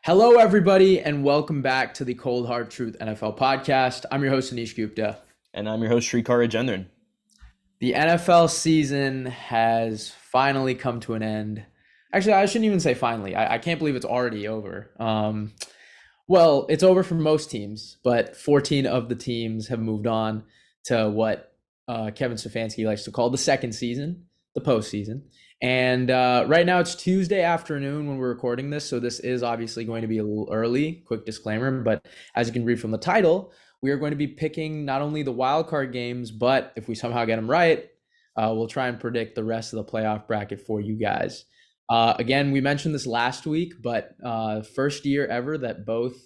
Hello, everybody, and welcome back to the Cold Hard Truth NFL podcast. I'm your host, Anish Gupta. And I'm your host, Srikar Rajendran. The NFL season has finally come to an end. Actually, I shouldn't even say finally. I can't believe it's already over. Well, it's over for most teams, but 14 of the teams have moved on to what Kevin Stefanski likes to call the second season, the postseason. And right now it's Tuesday afternoon when we're recording this, so this is obviously going to be a little early. Quick disclaimer, but as you can read from the title, we are going to be picking not only the wild card games, but if we somehow get them right, we'll try and predict the rest of the playoff bracket for you guys. Again, we mentioned this last week, but first year ever that both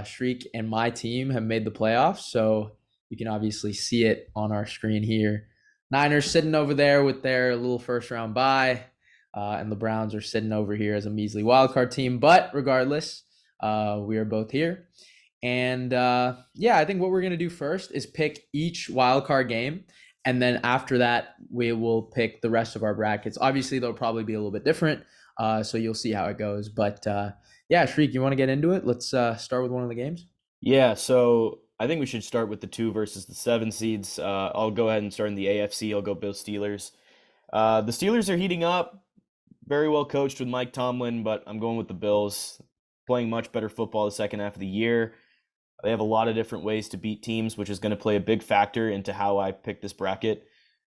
Shriek and my team have made the playoffs. So you can obviously see it on our screen here. Niners sitting over there with their little first round bye, and the Browns are sitting over here as a measly wildcard team. But regardless, we are both here. And yeah, I think what we're going to do first is pick each wildcard game. And then after that, we will pick the rest of our brackets. Obviously, they'll probably be a little bit different. So you'll see how it goes. But yeah, Shriek, you want to get into it? Let's start with one of the games. Yeah, so I think we should start with the 2 versus the 7 seeds. I'll go ahead and start in the AFC. I'll go Bill Steelers. The Steelers are heating up, very well coached with Mike Tomlin, but I'm going with the Bills, playing much better football the second half of the year. They have a lot of different ways to beat teams, which is going to play a big factor into how I pick this bracket.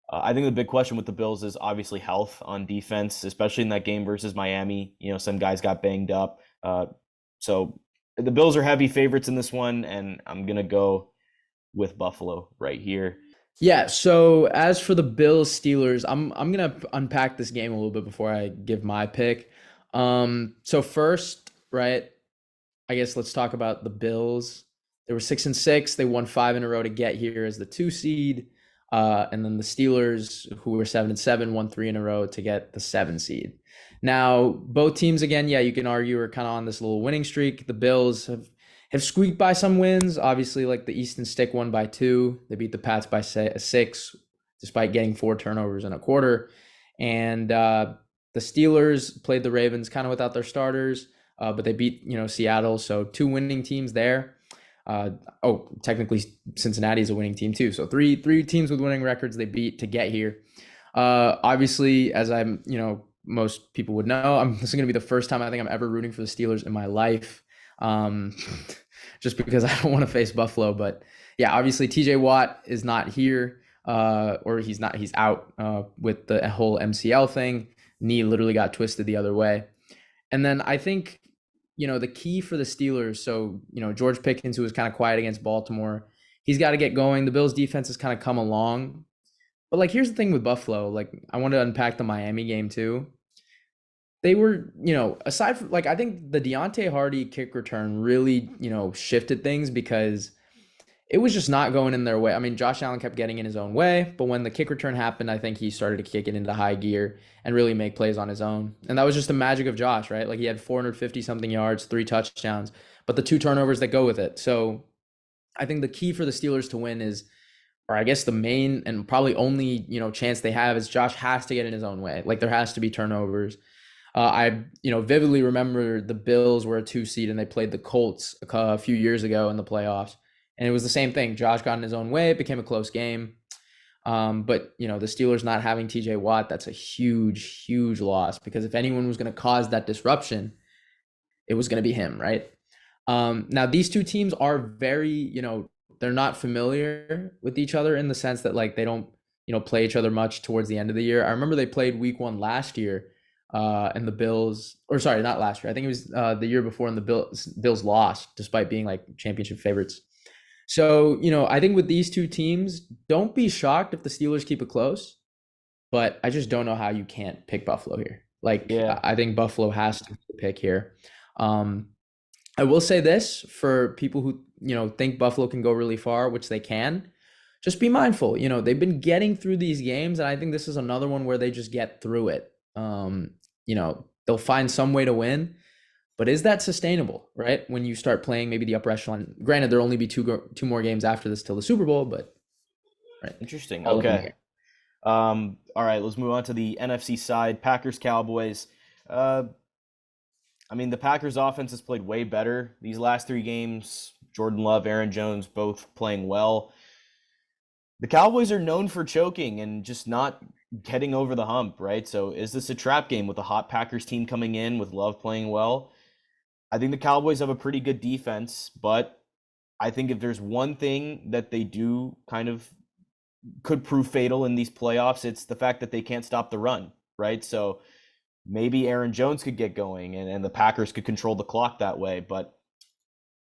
I think the big question with the Bills is obviously health on defense, especially in that game versus Miami. Some guys got banged up. So the Bills are heavy favorites in this one, and I'm going to go with Buffalo right here. Yeah, so as for the Bills Steelers, I'm gonna unpack this game a little bit before I give my pick. So first, right, I guess let's talk about the Bills. They were 6-6. They won 5 in a row to get here as the 2 seed. And then the Steelers, who were 7-7, won 3 in a row to get the 7 seed. Now, both teams, again, yeah, you can argue are kind of on this little winning streak. The Bills have squeaked by some wins. Obviously, like the Easton Stick won by 2. They beat the Pats by 6, despite getting 4 turnovers in a quarter. And the Steelers played the Ravens kind of without their starters, but they beat Seattle. So 2 winning teams there. Technically Cincinnati is a winning team too. So three teams with winning records they beat to get here. Obviously, as I'm, most people would know, this is going to be the first time I think I'm ever rooting for the Steelers in my life. Just because I don't want to face Buffalo. But yeah, obviously TJ Watt is not here, or he's out with the whole MCL thing. Knee literally got twisted the other way. And then I think, the key for the Steelers, so, George Pickens, who was kind of quiet against Baltimore, he's got to get going. The Bills defense has kind of come along. But, here's the thing with Buffalo. I want to unpack the Miami game, too. They were, aside from, I think the Deontay Hardy kick return really, shifted things because it was just not going in their way. I mean, Josh Allen kept getting in his own way, but when the kick return happened, I think he started to kick it into high gear and really make plays on his own. And that was just the magic of Josh, right? He had 450 something yards, 3 touchdowns, but the 2 turnovers that go with it. So I think the key for the Steelers to win is, or I guess the main and probably only, chance they have is Josh has to get in his own way. There has to be turnovers. I vividly remember the Bills were a 2 seed and they played the Colts a few years ago in the playoffs. And it was the same thing. Josh got in his own way. It became a close game. But, the Steelers not having TJ Watt, that's a huge, huge loss because if anyone was going to cause that disruption, it was going to be him, right? Now, these two teams are very, they're not familiar with each other in the sense that, they don't, play each other much towards the end of the year. I remember they played week 1 last year, and the Bills, or sorry, not last year. I think it was the year before, and the Bills lost despite being, championship favorites. So, I think with these two teams, don't be shocked if the Steelers keep it close, but I just don't know how you can't pick Buffalo here. Yeah. I think Buffalo has to pick here. I will say this for people who, think Buffalo can go really far, which they can, just be mindful. They've been getting through these games, and I think this is another one where they just get through it. They'll find some way to win. But is that sustainable, right? When you start playing maybe the upper echelon, granted, there'll only be two more games after this till the Super Bowl, but right. Interesting. Okay. All right, let's move on to the NFC side. Packers, Cowboys. I mean, the Packers offense has played way better these last three games. Jordan Love, Aaron Jones, both playing well. The Cowboys are known for choking and just not getting over the hump, right? So is this a trap game with a hot Packers team coming in with Love playing well? I think the Cowboys have a pretty good defense, but I think if there's one thing that they do kind of could prove fatal in these playoffs, it's the fact that they can't stop the run, right? So maybe Aaron Jones could get going and the Packers could control the clock that way. But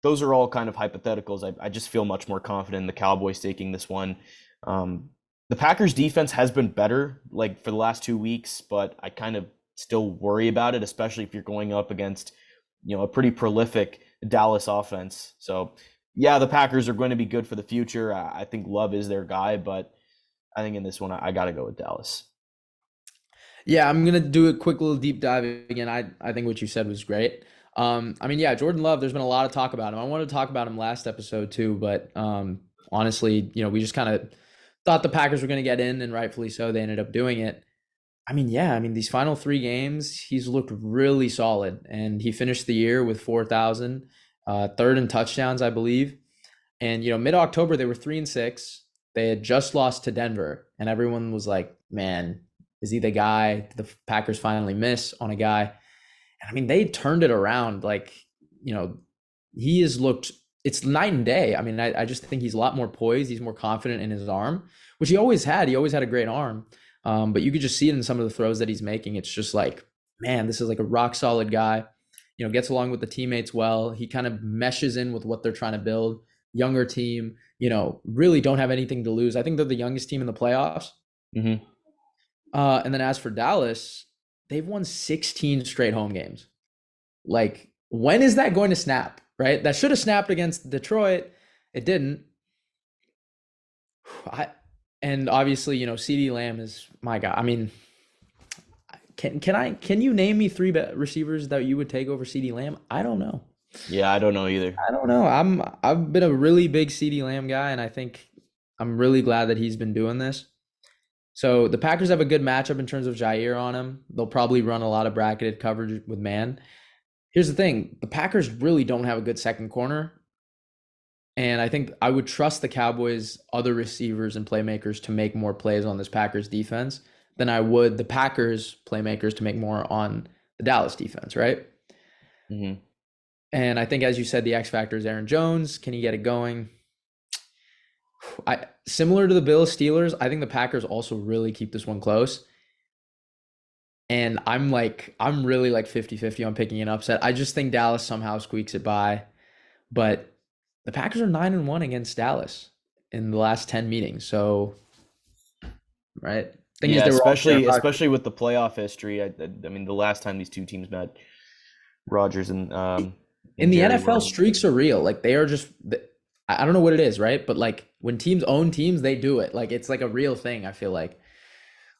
those are all kind of hypotheticals. I just feel much more confident in the Cowboys taking this one. The Packers defense has been better like for the last 2 weeks, but I kind of still worry about it, especially if you're going up against, a pretty prolific Dallas offense. So yeah, the Packers are going to be good for the future. I think Love is their guy, but I think in this one I got to go with Dallas. Yeah, I'm gonna do a quick little deep dive again. I think what you said was great. I mean, yeah, Jordan Love, there's been a lot of talk about him. I wanted to talk about him last episode too, but honestly, we just kind of thought the Packers were gonna get in, and rightfully so, they ended up doing it. I mean, yeah, I mean, these final 3 games, he's looked really solid, and he finished the year with 4,000, third in touchdowns, I believe. And mid-October they were 3-6. They had just lost to Denver, and everyone was like, "Man, is he the guy?" Did the Packers finally miss on a guy? And I mean, they turned it around. Like, you know, he has looked. It's night and day. I mean, I just think he's a lot more poised. He's more confident in his arm, which he always had. He always had a great arm, but you could just see it in some of the throws that he's making. It's just like, man, this is like a rock solid guy. Gets along with the teammates well. He kind of meshes in with what they're trying to build. Younger team, really don't have anything to lose. I think they're the youngest team in the playoffs. Mm-hmm. And then as for Dallas, they've won 16 straight home games. Like, when is that going to snap? Right? That should have snapped against Detroit. It didn't. And obviously, CeeDee Lamb is my guy. I mean, can you name me three receivers that you would take over CeeDee Lamb? I don't know. Yeah, I don't know either. I don't know. I've been a really big CeeDee Lamb guy, and I think I'm really glad that he's been doing this. So the Packers have a good matchup in terms of Jair on him. They'll probably run a lot of bracketed coverage with man. Here's the thing. The Packers really don't have a good second corner. And I think I would trust the Cowboys' other receivers and playmakers to make more plays on this Packers defense than I would the Packers playmakers to make more on the Dallas defense, right? Mm-hmm. And I think, as you said, the X factor is Aaron Jones. Can he get it going? Similar to the Bills Steelers, I think the Packers also really keep this one close. And I'm really like 50-50 on picking an upset. I just think Dallas somehow squeaks it by. But the Packers are 9-1 against Dallas in the last 10 meetings. So, right? Thing is, Yeah, they were especially with the playoff history. I mean, the last time these two teams met, Rodgers and in the Jerry NFL, streaks are real. Like, they are just, I don't know what it is, right? But like, when teams own teams, they do it. Like, it's like a real thing, I feel like.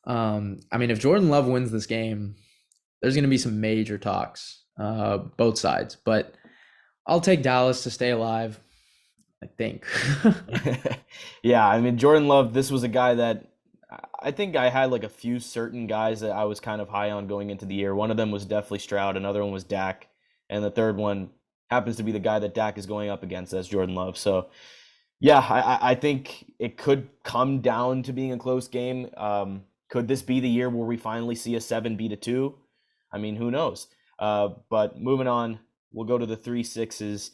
I mean, if Jordan Love wins this game, there's going to be some major talks, both sides. But I'll take Dallas to stay alive, I think. Yeah, I mean, Jordan Love, this was a guy that I think I had like a few certain guys that I was kind of high on going into the year. One of them was definitely Stroud, another one was Dak, and the third one happens to be the guy that Dak is going up against. That's Jordan Love. So, yeah, I think it could come down to being a close game. Could this be the year where we finally see a 7 beat a 2? I mean, who knows? But moving on, we'll go to the 3-6s.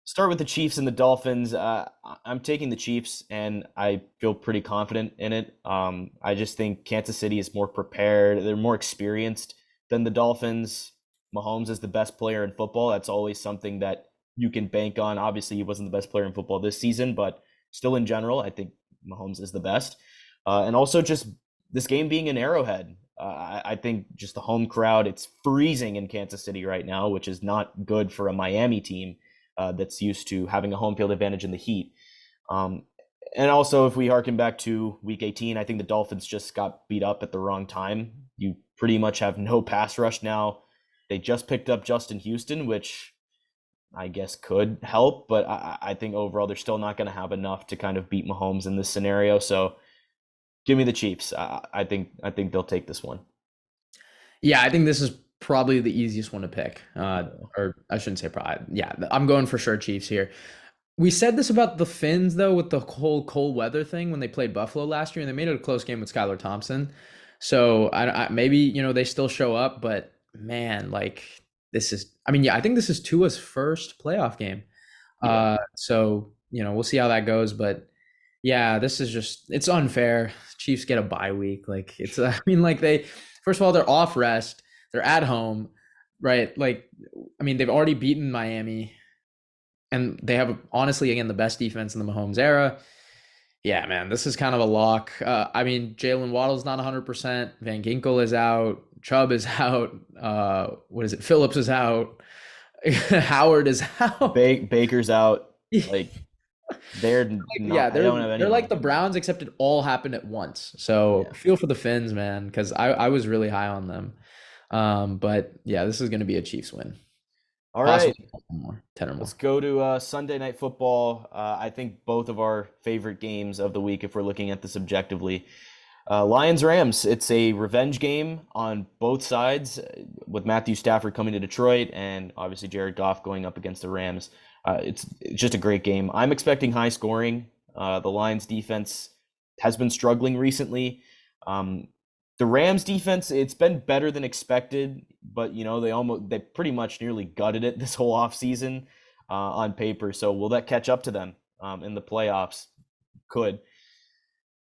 Start with the Chiefs and the Dolphins. I'm taking the Chiefs, and I feel pretty confident in it. I just think Kansas City is more prepared. They're more experienced than the Dolphins. Mahomes is the best player in football. That's always something that you can bank on. Obviously, he wasn't the best player in football this season, but still in general, I think Mahomes is the best. And also just this game being an Arrowhead. I think just the home crowd, it's freezing in Kansas City right now, which is not good for a Miami team that's used to having a home field advantage in the heat. And also, if we harken back to week 18, I think the Dolphins just got beat up at the wrong time. You pretty much have no pass rush now. They just picked up Justin Houston, which I guess could help, but I think overall they're still not going to have enough to kind of beat Mahomes in this scenario. So give me the Chiefs. I think they'll take this one. Yeah, I think this is probably the easiest one to pick. Yeah. Or I shouldn't say probably. Yeah, I'm going for sure Chiefs here. We said this about the Finns though with the whole cold weather thing when they played Buffalo last year and they made it a close game with Skylar Thompson. So maybe they still show up, but man, like this is. I mean, yeah, I think this is Tua's first playoff game. Yeah. So we'll see how that goes, but yeah, this is it's unfair. Chiefs get a bye week. Like it's I mean like they first of all they're off rest. They're at home, right? Like I mean they've already beaten Miami and they have honestly again the best defense in the Mahomes era. Yeah, man, this is kind of a lock. I mean, Jalen Waddle's not 100%. Van Ginkel is out. Chubb is out. What is it? Phillips is out. Howard is out. Baker's out. Like they're Yeah, not. I don't have they're like anyone. the Browns, except it all happened at once. So Yeah. feel for the Finns, man, because I was really high on them. But yeah, this is going to be a Chiefs win, All possibly right. 10 or Let's more. go to Sunday Night Football. I think both of our favorite games of the week, if we're looking at this objectively. Lions Rams. It's a revenge game on both sides, with Matthew Stafford coming to Detroit and obviously Jared Goff going up against the Rams. It's just a great game. I'm expecting high scoring. The Lions defense has been struggling recently. Um, the Rams defense, it's been better than expected, but they pretty much nearly gutted it this whole offseason on paper. So will that catch up to them in the playoffs? Could.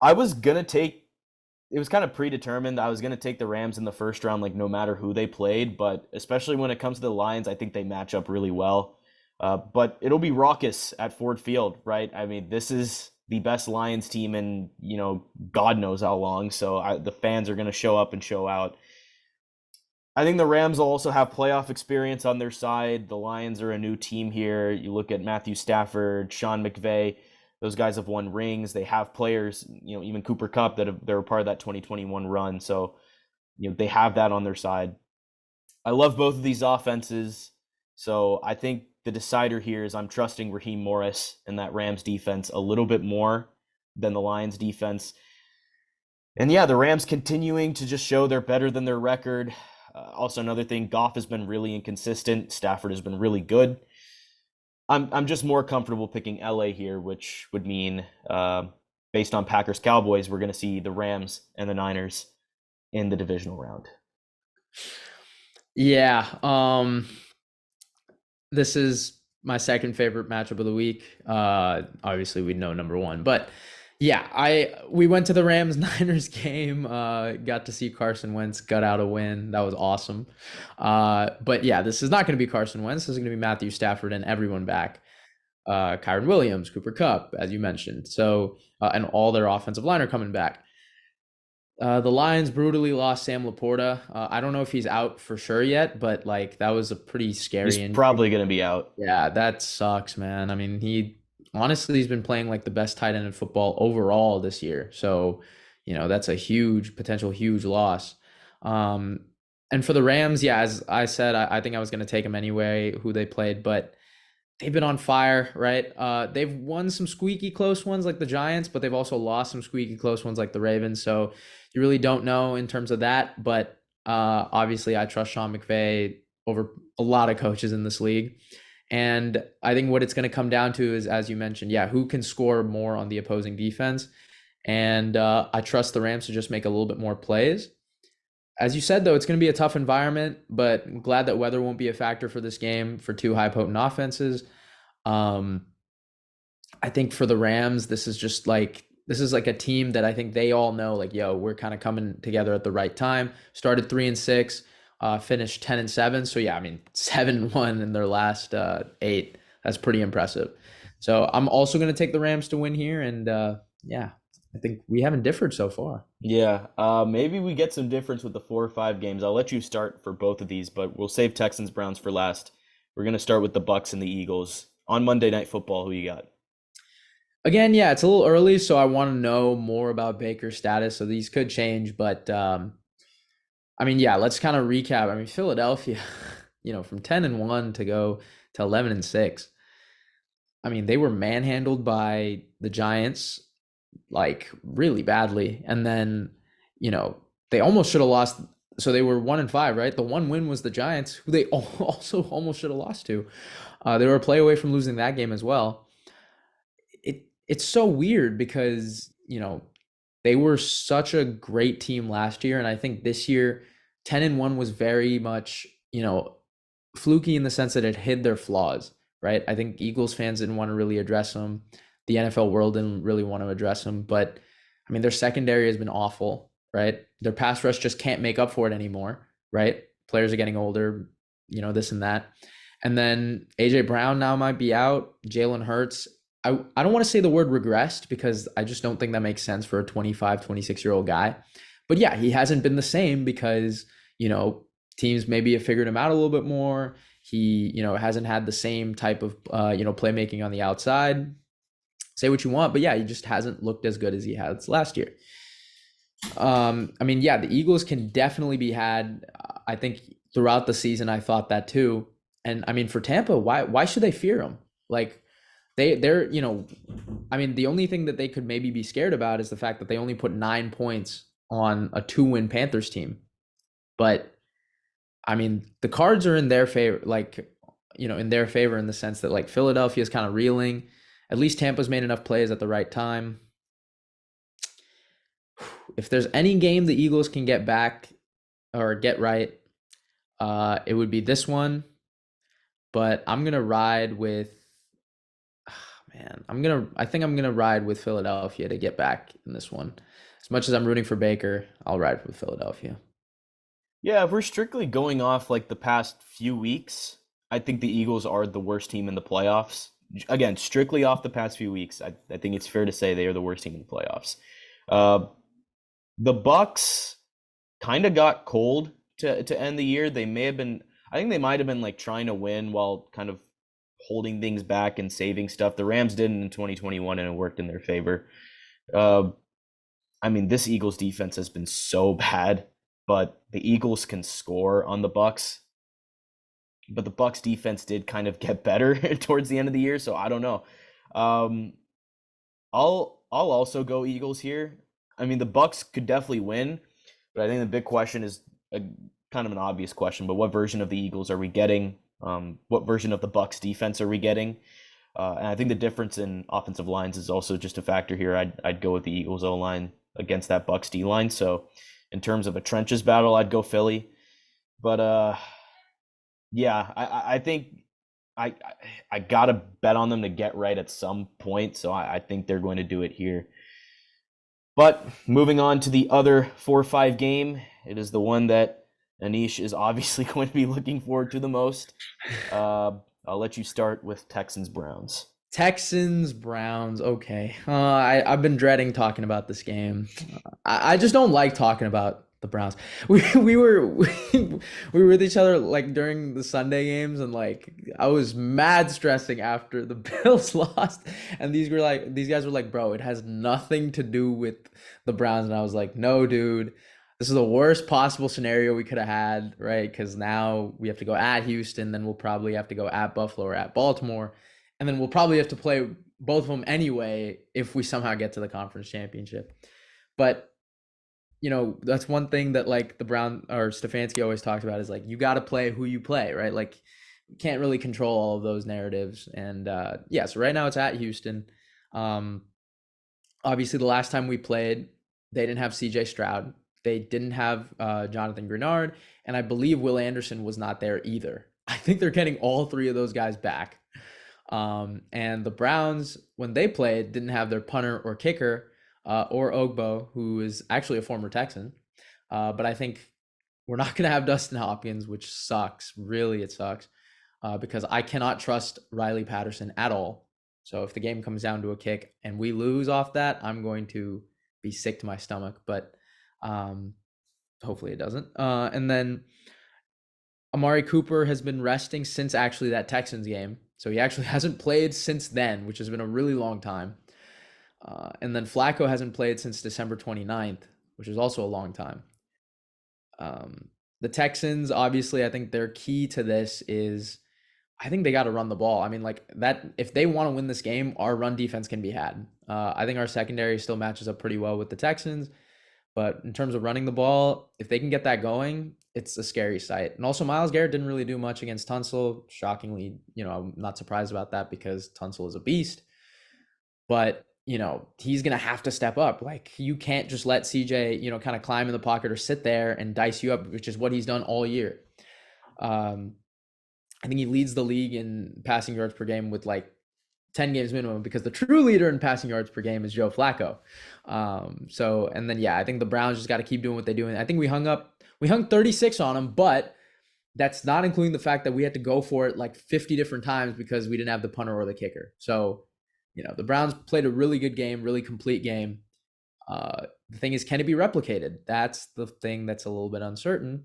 I was gonna take it was kind of predetermined. I was going to take the Rams in the first round, like no matter who they played, but especially when it comes to the Lions, I think they match up really well. But it'll be raucous at Ford Field, right? I mean, this is the best Lions team in, God knows how long. So the fans are going to show up and show out. I think the Rams will also have playoff experience on their side. The Lions are a new team here. You look at Matthew Stafford, Sean McVay. Those guys have won rings. They have players, even Cooper Kupp they're a part of that 2021 run. So, they have that on their side. I love both of these offenses. So I think the decider here is I'm trusting Raheem Morris and that Rams defense a little bit more than the Lions defense. And yeah, the Rams continuing to just show they're better than their record. Also, another thing, Goff has been really inconsistent. Stafford has been really good. I'm just more comfortable picking LA here, which would mean, based on Packers Cowboys, we're going to see the Rams and the Niners in the divisional round. Yeah, this is my second favorite matchup of the week. Obviously we know number one, but yeah, we went to the Rams Niners game. Got to see Carson Wentz gut out a win. That was awesome. But yeah, this is not going to be Carson Wentz. This is going to be Matthew Stafford and everyone back. Kyron Williams, Cooper Kupp, as you mentioned. So and all their offensive line are coming back. The Lions brutally lost Sam Laporta. I don't know if he's out for sure yet, but like that was a pretty He's scary injury. probably going to be out. Yeah, that sucks, man. I mean, he's been playing like the best tight end in football overall this year. So, that's a huge loss. Um, and for the Rams, yeah, as I said, I think I was going to take them anyway, who they played, but they've been on fire, right? They've won some squeaky close ones like the Giants, but they've also lost some squeaky close ones like the Ravens. So you really don't know in terms of that. But obviously, I trust Sean McVay over a lot of coaches in this league. And I think what it's going to come down to is, as you mentioned, yeah, who can score more on the opposing defense? And I trust the Rams to just make a little bit more plays. As you said, though, it's going to be a tough environment, but I'm glad that weather won't be a factor for this game for two high potent offenses. Um, I think for the Rams, this is like a team that I think they all know, like, yo, we're kind of coming together at the right time. Started 3-6, finished 10-7. So yeah, I mean 7-1 in their last 8. That's pretty impressive. So I'm also going to take the Rams to win here, and yeah, I think we haven't differed so far. Yeah, maybe we get some difference with the 4 or 5 games. I'll let you start for both of these, but we'll save Texans Browns for last. We're going to start with the Bucs and the Eagles on Monday Night Football. Who you got? Again, yeah, it's a little early, so I want to know more about Baker's status. So these could change, but I mean, yeah, let's kind of recap. I mean, Philadelphia, from 10-1 to go to 11-6. I mean, they were manhandled by the Giants like really badly, and then they almost should have lost So they were 1-5, right? The one win was the Giants, who they also almost should have lost to. They were a play away from losing that game as well. It's so weird because they were such a great team last year, and I think this year 10-1 was very much fluky in the sense that it hid their flaws, right? I think Eagles fans didn't want to really address them. The NFL world didn't really want to address them, but I mean their secondary has been awful, right? Their pass rush just can't make up for it anymore, right? Players are getting older, this and that. And then AJ Brown now might be out. Jalen Hurts. I don't want to say the word regressed because I just don't think that makes sense for a 25, 26-year-old guy. But yeah, he hasn't been the same because, teams maybe have figured him out a little bit more. He, hasn't had the same type of, playmaking on the outside. Say what you want, but yeah, he just hasn't looked as good as he has last year. I mean, yeah, the Eagles can definitely be had. I think throughout the season, I thought that too. And I mean, for Tampa, why should they fear them? Like they're I mean, the only thing that they could maybe be scared about is the fact that they only put 9 points on a 2-win Panthers team. But I mean, the cards are in their favor, like in their favor in the sense that like Philadelphia is kind of reeling. At least Tampa's made enough plays at the right time. If there's any game the Eagles can get back or get right, it would be this one. But I'm gonna ride with man. I think I'm gonna ride with Philadelphia to get back in this one. As much as I'm rooting for Baker, I'll ride with Philadelphia. Yeah, if we're strictly going off like the past few weeks, I think the Eagles are the worst team in the playoffs. Again, strictly off the past few weeks, I think it's fair to say they are the worst team in the playoffs. Uh, the Bucs kind of got cold to end the year. They may have been, I think they might have been like trying to win while kind of holding things back and saving stuff. The Rams didn't in 2021, and it worked in their favor. I mean, this Eagles defense has been so bad, but the Eagles can score on the Bucs. But the Bucs defense did kind of get better towards the end of the year, so I don't know. Um, I'll also go Eagles here. I mean, the Bucs could definitely win, but I think the big question is a kind of an obvious question. But what version of the Eagles are we getting? What version of the Bucs defense are we getting? And I think the difference in offensive lines is also just a factor here. I'd go with the Eagles O line against that Bucs D line. So in terms of a trenches battle, I'd go Philly. But yeah, I think I gotta bet on them to get right at some point. So I think they're going to do it here. But moving on to the other 4-5 game, it is the one that Anish is obviously going to be looking forward to the most. I'll let you start with Texans Browns. Texans, Browns. Okay. I've been dreading talking about this game. I just don't like talking about the Browns. We were we were with each other like during the Sunday games, and like I was mad stressing after the Bills lost, and these guys were like, bro, it has nothing to do with the Browns, and I was like, no, dude. This is the worst possible scenario we could have had, right? Because now we have to go at Houston, then we'll probably have to go at Buffalo or at Baltimore, and then we'll probably have to play both of them anyway if we somehow get to the conference championship. But that's one thing that like the Brown or Stefanski always talks about is like you got to play who you play, right? Like you can't really control all of those narratives. And yeah, so right now it's at Houston. Um, Obviously, the last time we played, they didn't have C.J. Stroud. They didn't have Jonathan Grenard, and I believe Will Anderson was not there either. I think they're getting all three of those guys back. And the Browns, when they played, didn't have their punter or kicker or Ogbo, who is actually a former Texan. But I think we're not going to have Dustin Hopkins, which sucks. Really, it sucks because I cannot trust Riley Patterson at all. So if the game comes down to a kick and we lose off that, I'm going to be sick to my stomach. But hopefully it doesn't. And then Amari Cooper has been resting since actually that Texans game. So he actually hasn't played since then, which has been a really long time. And then Flacco hasn't played since December 29th, which is also a long time. The Texans, obviously, I think their key to this is I think they got to run the ball. I mean, like that, if they want to win this game, our run defense can be had. I think our secondary still matches up pretty well with the Texans, But in terms of running the ball, if they can get that going, it's a scary sight. And also, Miles Garrett didn't really do much against Tunsil. Shockingly, I'm not surprised about that because Tunsil is a beast. But he's gonna have to step up. Like you can't just let CJ, kind of climb in the pocket or sit there and dice you up, which is what he's done all year. Um, I think he leads the league in passing yards per game with like 10 games minimum because the true leader in passing yards per game is Joe Flacco. And then, yeah, I think the Browns just got to keep doing what they do. And I think we hung 36 on them, but that's not including the fact that we had to go for it like 50 different times because we didn't have the punter or the kicker. So, the Browns played a really good game, really complete game. The thing is, can it be replicated? That's the thing that's a little bit uncertain.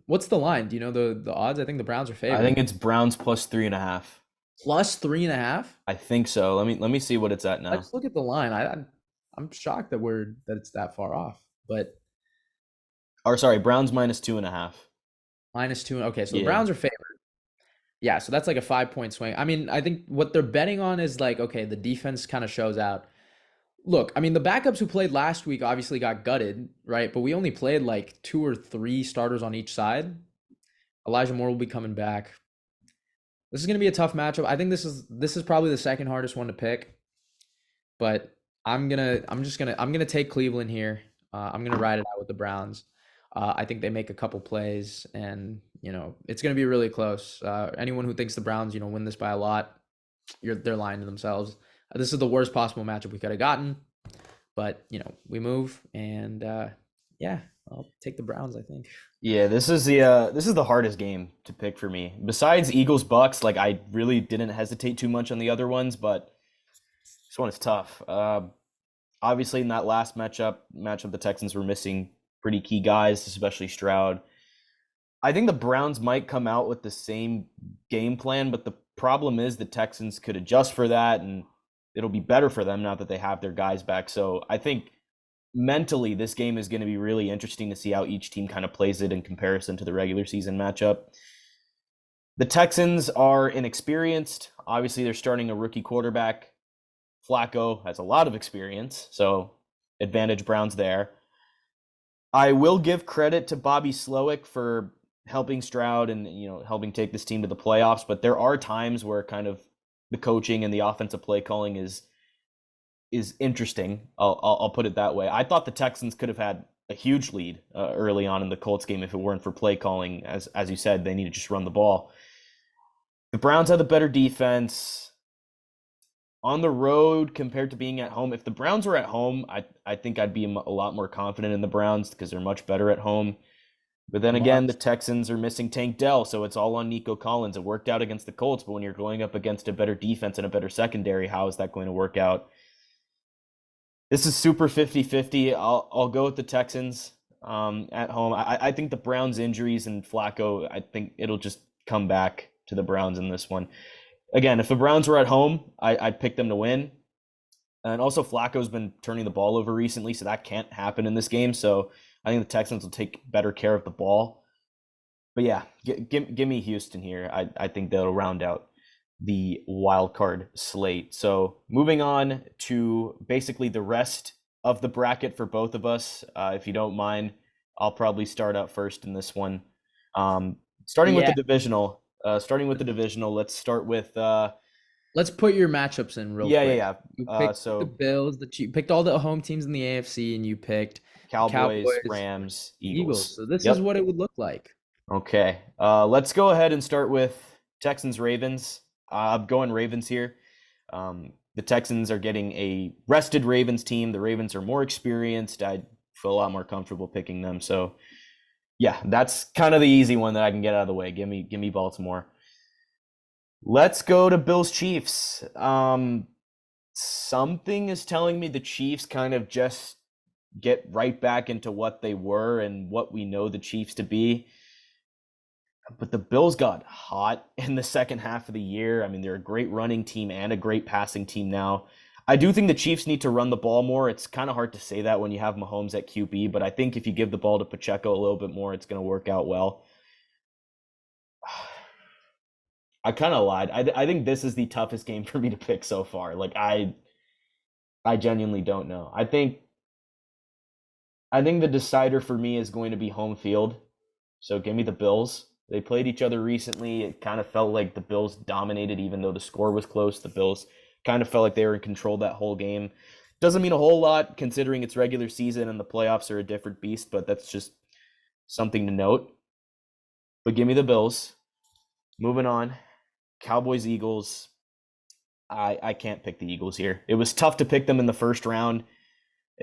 What's the line? Do you know the odds? I think the Browns are I favored. think it's Browns plus 3.5. Plus 3.5. I think so. Let me see what it's at now. Let's look at the line. I'm shocked that it's that far off. But Or sorry, Browns minus 2.5. -2. Okay, so the Yeah. Browns are favored. Yeah, so that's like a 5-point swing. I mean, I think what they're betting on is like, okay, the defense kind of shows out. Look, I mean, the backups who played last week obviously got gutted, right? But we only played like 2 or 3 starters on each side. Elijah Moore will be coming back. This is going to be a tough matchup. I think this is probably the second hardest one to pick, but I'm gonna take Cleveland here. I'm gonna ride it out with the Browns. I think they make a couple plays, and it's gonna be really close. Anyone who thinks the Browns, win this by a lot, they're lying to themselves. This is the worst possible matchup we could have gotten, but we move, and yeah, I'll take the Browns. I think. Yeah, this is the hardest game to pick for me. Besides Eagles Bucks, like I really didn't hesitate too much on the other ones, but this one is tough. Obviously in that last matchup the Texans were missing pretty key guys, especially Stroud. I think the Browns might come out with the same game plan, but the problem is the Texans could adjust for that and it'll be better for them now that they have their guys back. So I think mentally this game is going to be really interesting to see how each team kind of plays it in comparison to the regular season matchup. The Texans are inexperienced. Obviously, they're starting a rookie quarterback. Flacco has a lot of experience, so advantage Browns there. I will give credit to Bobby Slowick for helping Stroud and helping take this team to the playoffs, but there are times where kind of the coaching and the offensive play calling is interesting. I'll put it that way. I thought the Texans could have had a huge lead early on in the Colts game if it weren't for play calling. As you said, they need to just run the ball. The Browns had the better defense on the road compared to being at home. If the Browns were at home, I think I'd be a lot more confident in the Browns because they're much better at home. But then again, the Texans are missing Tank Dell, so it's all on Nico Collins. It worked out against the Colts, but when you're going up against a better defense and a better secondary, how is that going to work out? This is super 50-50. I'll go with the Texans at home. I think the Browns' injuries and Flacco, I think it'll just come back to the Browns in this one. Again, if the Browns were at home, I'd pick them to win. And also Flacco's been turning the ball over recently, so that can't happen in this game. So I think the Texans will take better care of the ball. But yeah, give me Houston here. I think they'll round out the wild card slate. So moving on to basically the rest of the bracket for both of us. If you don't mind, I'll probably start out first in this one. Starting with the divisional. Let's start with Let's put your matchups in real quick. yeah. You picked So the Bills, you picked all the home teams in the AFC, and you picked Cowboys, Cowboys, Rams, Eagles. Eagles. So this is Yep. what it would look like. Okay. Let's go ahead and start with Texans, Ravens. I'm going Ravens here. The Texans are getting a rested Ravens team. The Ravens are more experienced. I feel a lot more comfortable picking them. So yeah, that's kind of the easy one that I can get out of the way. Give me Baltimore. Let's go to Bills Chiefs. Something is telling me the Chiefs kind of just get right back into what they were and what we know the Chiefs to be. But the Bills got hot in the second half of the year. I mean, they're a great running team and a great passing team now. I do think the Chiefs need to run the ball more. It's kind of hard to say that when you have Mahomes at QB, but I think if you give the ball to Pacheco a little bit more, it's going to work out well. I kind of lied. I think this is the toughest game for me to pick so far. Like I genuinely don't know. I think I think the decider for me is going to be home field. So give me the Bills. They played each other recently. It kind of felt like the Bills dominated, even though the score was close. The Bills kind of felt like they were in control that whole game. Doesn't mean a whole lot considering it's regular season and the playoffs are a different beast, but that's just something to note. But give me the Bills. Moving on. Cowboys, Eagles. I can't pick the Eagles here. It was tough to pick them in the first round.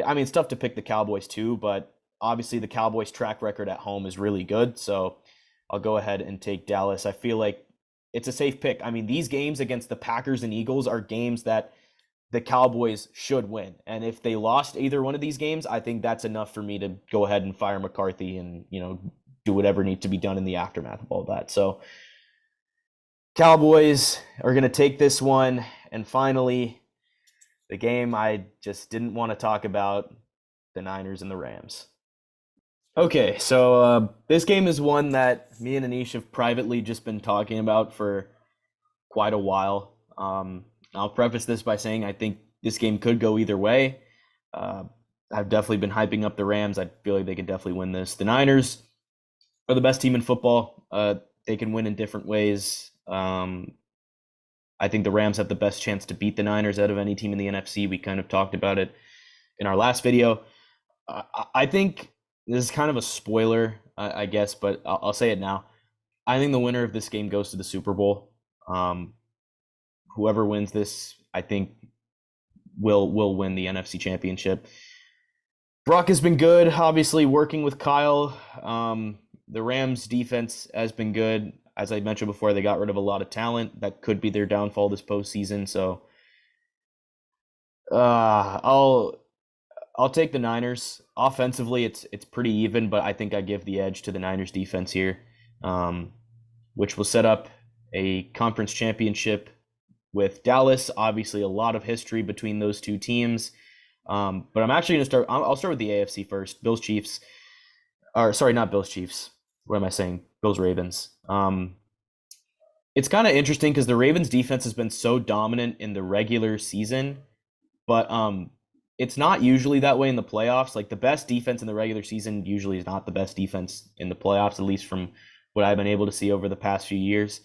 I mean, it's tough to pick the Cowboys too, but obviously the Cowboys' track record at home is really good. So I'll go ahead and take Dallas. I feel like it's a safe pick. I mean, these games against the Packers and Eagles are games that the Cowboys should win. And if they lost either one of these games, I think that's enough for me to go ahead and fire McCarthy and, do whatever needs to be done in the aftermath of all that. So Cowboys are going to take this one. And finally, the game I just didn't want to talk about, the Niners and the Rams. Okay, so this game is one that me and Anish have privately just been talking about for quite a while. I'll preface this by saying I think this game could go either way. I've definitely been hyping up the Rams. I feel like they could definitely win this. The Niners are the best team in football. They can win in different ways. I think the Rams have the best chance to beat the Niners out of any team in the NFC. We kind of talked about it in our last video. I think this is kind of a spoiler, I guess, but I'll say it now. I think the winner of this game goes to the Super Bowl. Whoever wins this, I think, will win the NFC Championship. Brock has been good, obviously, working with Kyle. The Rams' defense has been good. As I mentioned before, they got rid of a lot of talent. That could be their downfall this postseason. So I'll take the Niners. Offensively, it's pretty even, but I think I give the edge to the Niners defense here, which will set up a conference championship with Dallas. Obviously, a lot of history between those two teams. But I'm actually going to start. I'll start with the AFC first. Bills Chiefs. Or sorry, not Bills Chiefs. What am I saying? Bills Ravens. It's kind of interesting because the Ravens defense has been so dominant in the regular season, but it's not usually that way in the playoffs. Like the best defense in the regular season usually is not the best defense in the playoffs, at least from what I've been able to see over the past few years.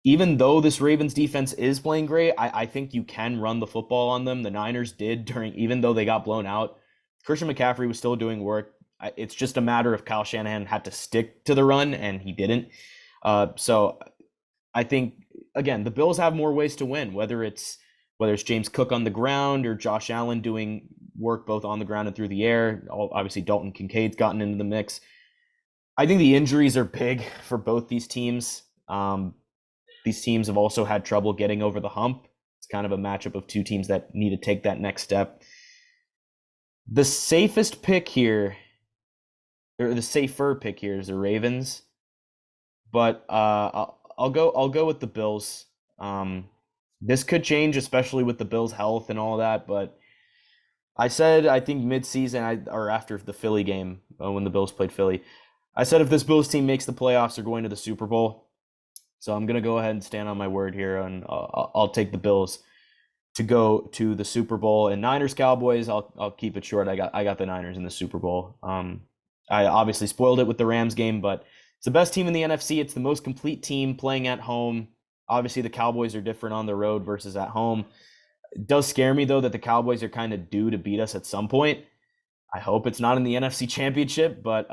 Even though this Ravens defense is playing great, I think you can run the football on them. The Niners did even though they got blown out. Christian McCaffrey was still doing work. It's just a matter of Kyle Shanahan had to stick to the run, and he didn't. So I think, again, the Bills have more ways to win, whether it's James Cook on the ground or Josh Allen doing work both on the ground and through the air. Obviously, Dalton Kincaid's gotten into the mix. I think the injuries are big for both these teams. These teams have also had trouble getting over the hump. It's kind of a matchup of two teams that need to take that next step. The safest pick here, or the safer pick here, is the Ravens. But I'll go with the Bills. This could change, especially with the Bills' health and all that. But I said, I think mid-season or after the Philly game when the Bills played Philly, I said if this Bills team makes the playoffs, they're going to the Super Bowl. So I'm gonna go ahead and stand on my word here, and I'll take the Bills to go to the Super Bowl. And Niners Cowboys, I'll keep it short. I got the Niners in the Super Bowl. I obviously spoiled it with the Rams game, but it's the best team in the NFC. It's the most complete team playing at home. Obviously, the Cowboys are different on the road versus at home. It does scare me, though, that the Cowboys are kind of due to beat us at some point. I hope it's not in the NFC Championship, but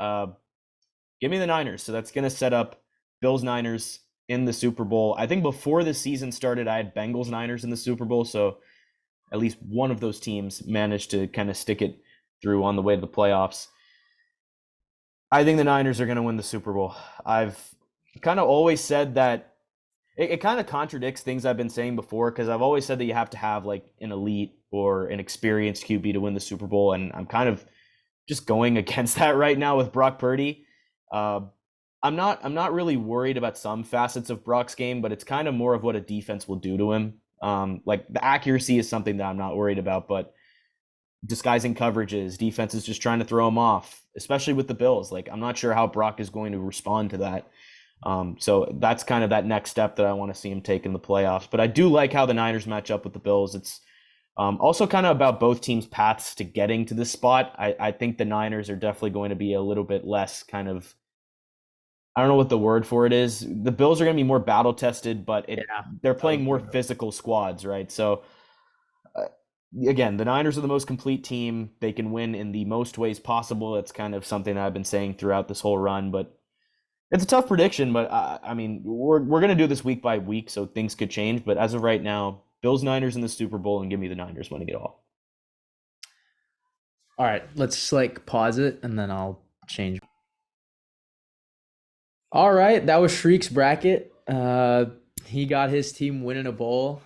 give me the Niners. So that's going to set up Bills-Niners in the Super Bowl. I think before the season started, I had Bengals-Niners in the Super Bowl, so at least one of those teams managed to kind of stick it through on the way to the playoffs. I think the Niners are going to win the Super Bowl. I've kind of always said that it kind of contradicts things I've been saying before, because I've always said that you have to have like an elite or an experienced QB to win the Super Bowl, and I'm kind of just going against that right now with Brock Purdy. I'm not really worried about some facets of Brock's game, but it's kind of more of what a defense will do to him. Like the accuracy is something that I'm not worried about, but disguising coverages, defense is just trying to throw him off, especially with the Bills. Like I'm not sure how Brock is going to respond to that. So that's kind of that next step that I want to see him take in the playoffs. But I do like how the Niners match up with the Bills. It's Also, kind of about both teams' paths to getting to this spot. I think the Niners are definitely going to be a little bit less kind of, I don't know what the word for it is. The Bills are going to be more battle tested, but Yeah, they're I playing would more agree. physical squads, right? So uh, again, the Niners are the most complete team. They can win in the most ways possible. It's kind of something that I've been saying throughout this whole run, but it's a tough prediction. But I mean, we're going to do this week by week, so things could change. But as of right now, Bills Niners in the Super Bowl, and give me the Niners winning it all. All right, let's like pause it and then I'll change. All right, that was Shriek's bracket. He got his team winning a bowl.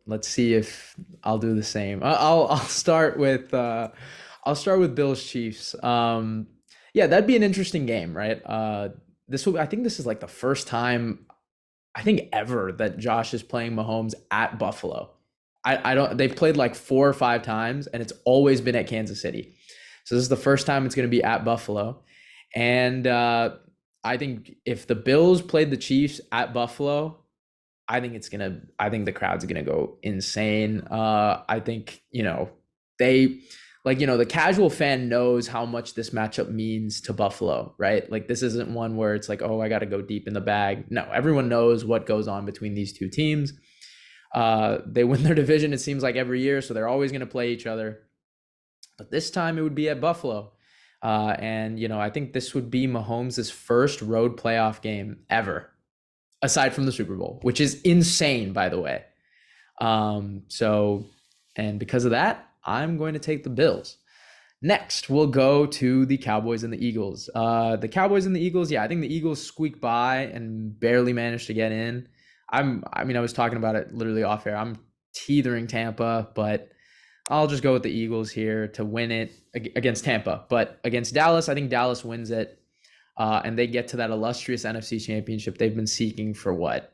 Let's see if I'll do the same. I'll I'll start with Bills Chiefs. Yeah, that'd be an interesting game, right? I think this is like the first time I think ever that Josh is playing Mahomes at Buffalo. I don't they've played like 4 or 5 times and it's always been at Kansas City. So this is the first time it's going to be at Buffalo. And I think if the Bills played the Chiefs at Buffalo, I think the crowd's gonna go insane. I think, they the casual fan knows how much this matchup means to Buffalo, right? Like this isn't one where it's like, oh, I gotta go deep in the bag. No, everyone knows what goes on between these two teams. They win their division, it seems like every year, so they're always gonna play each other. But this time it would be at Buffalo. And I think this would be Mahomes' first road playoff game ever, aside from the Super Bowl, which is insane, by the way. So, and because of that, I'm going to take the Bills. Next, we'll go to the Cowboys and the Eagles. The Cowboys and the Eagles, yeah, I think the Eagles squeak by and barely managed to get in. I was talking about it literally off air. I'm teetering Tampa, but I'll just go with the Eagles here to win it against Tampa. But against Dallas, I think Dallas wins it, and they get to that illustrious NFC Championship they've been seeking for what,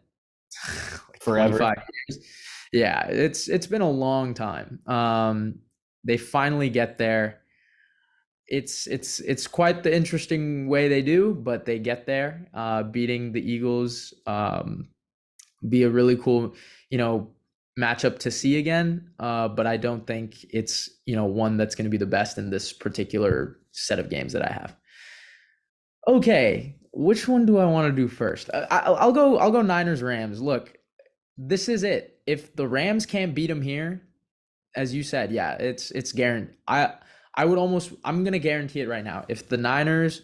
like Forever. 25 years. Yeah, it's been a long time. They finally get there. It's quite the interesting way they do, but they get there. Beating the Eagles, be a really cool, you know, matchup to see again. But I don't think it's one that's going to be the best in this particular set of games that I have. Okay, which one do I want to do first? I'll go Niners Rams. Look, this is it. If the Rams can't beat them here, as you said, yeah, it's guaranteed. I'm gonna guarantee it right now. If the Niners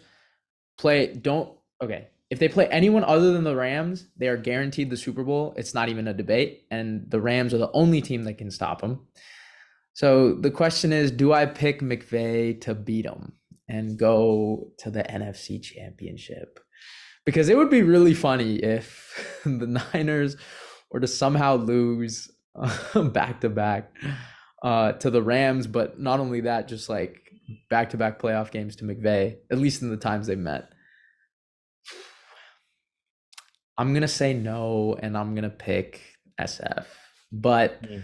play don't okay, if they play anyone other than the Rams, they are guaranteed the Super Bowl. It's not even a debate, and the Rams are the only team that can stop them. So the question is, do I pick McVay to beat them and go to the NFC Championship? Because it would be really funny if the Niners were to somehow lose back to back to the Rams, but not only that, just like back to back playoff games to McVay, at least in the times they've met. I'm gonna say no, and I'm gonna pick SF. But Mm.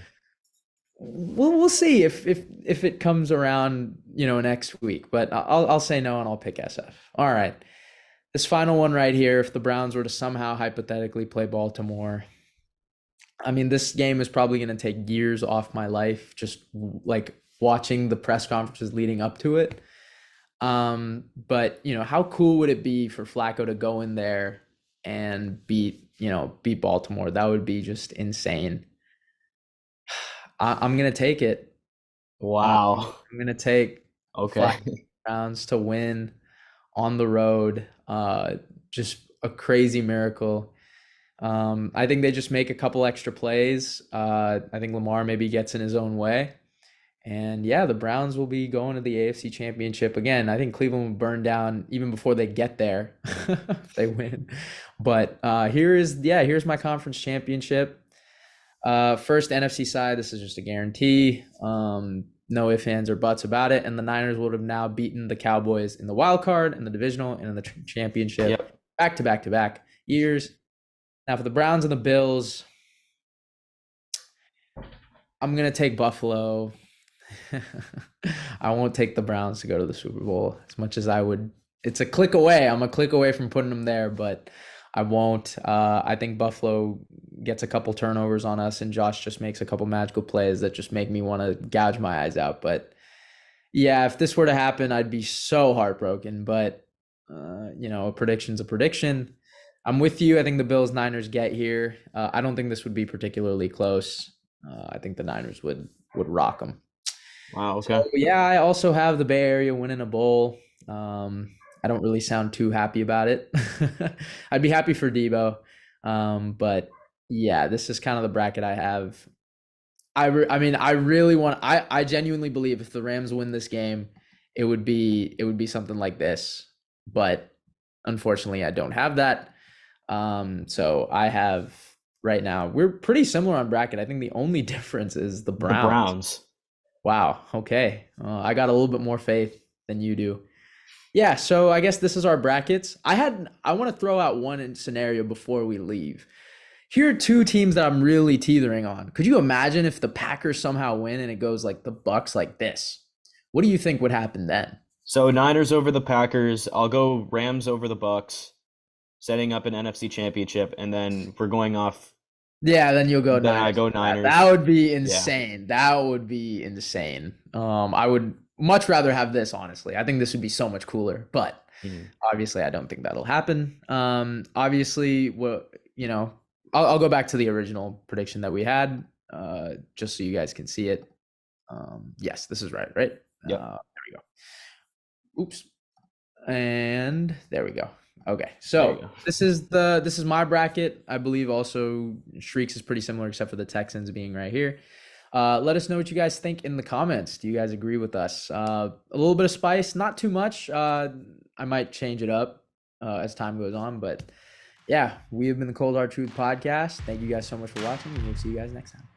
we'll see if it comes around, next week. But I'll say no, and I'll pick SF. All right. This final one right here, if the Browns were to somehow hypothetically play Baltimore, I mean, this game is probably going to take years off my life, just like watching the press conferences leading up to it. But how cool would it be for Flacco to go in there and beat Baltimore? That would be just insane. I'm gonna take it. Wow. I'm gonna take Okay. Flacco Browns to win on the road. Just a crazy miracle. I think they just make a couple extra plays. I think Lamar maybe gets in his own way. And yeah, the Browns will be going to the AFC Championship again. I think Cleveland will burn down even before they get there if they win. But here's my conference championship. First NFC side, this is just a guarantee. No ifs, ands, or buts about it. And the Niners would have now beaten the Cowboys in the wild card, in the divisional, and in the championship Yep. back to back to back years. Now for the Browns and the Bills, I'm gonna take Buffalo. I won't take the Browns to go to the Super Bowl as much as I would. It's a click away. I'm a click away from putting them there, but I won't. I think Buffalo gets a couple turnovers on us, and Josh just makes a couple magical plays that just make me want to gouge my eyes out. But yeah, if this were to happen, I'd be so heartbroken. But a prediction's a prediction. I'm with you. I think the Bills Niners get here. I don't think this would be particularly close. I think the Niners would rock them. Wow, So okay. yeah, I also have the Bay Area winning a bowl. I don't really sound too happy about it. I'd be happy for Debo, but yeah, this is kind of the bracket I have. I mean, I really want. I genuinely believe if the Rams win this game, it would be something like this. But unfortunately, I don't have that. So I have right now. We're pretty similar on bracket. I think the only difference is the The Browns. Browns. Wow. Okay. I got a little bit more faith than you do. Yeah. So I guess this is our brackets. I want to throw out one scenario before we leave. Here are two teams that I'm really teetering on. Could you imagine if the Packers somehow win and it goes like the Bucs like this? What do you think would happen then? So Niners over the Packers. I'll go Rams over the Bucs, setting up an NFC championship, and then if we're going off, Yeah, then you'll go then I Niners go for that. That Niners. would be Yeah. insane. That would be insane. I would much rather have this, honestly. I think this would be so much cooler, but Mhm. obviously I don't think that'll happen. Obviously, I'll go back to the original prediction that we had, just so you guys can see it. Yes, this is right, right? Yep. There we go. Oops. And there we go. Okay. There you So go. this is my bracket. I believe also Shrieks is pretty similar except for the Texans being right here. Let us know what you guys think in the comments. Do you guys agree with us? A little bit of spice, not too much. I might change it up as time goes on, but yeah, we have been the Cold Hard Truth podcast. Thank you guys so much for watching, and we'll see you guys next time.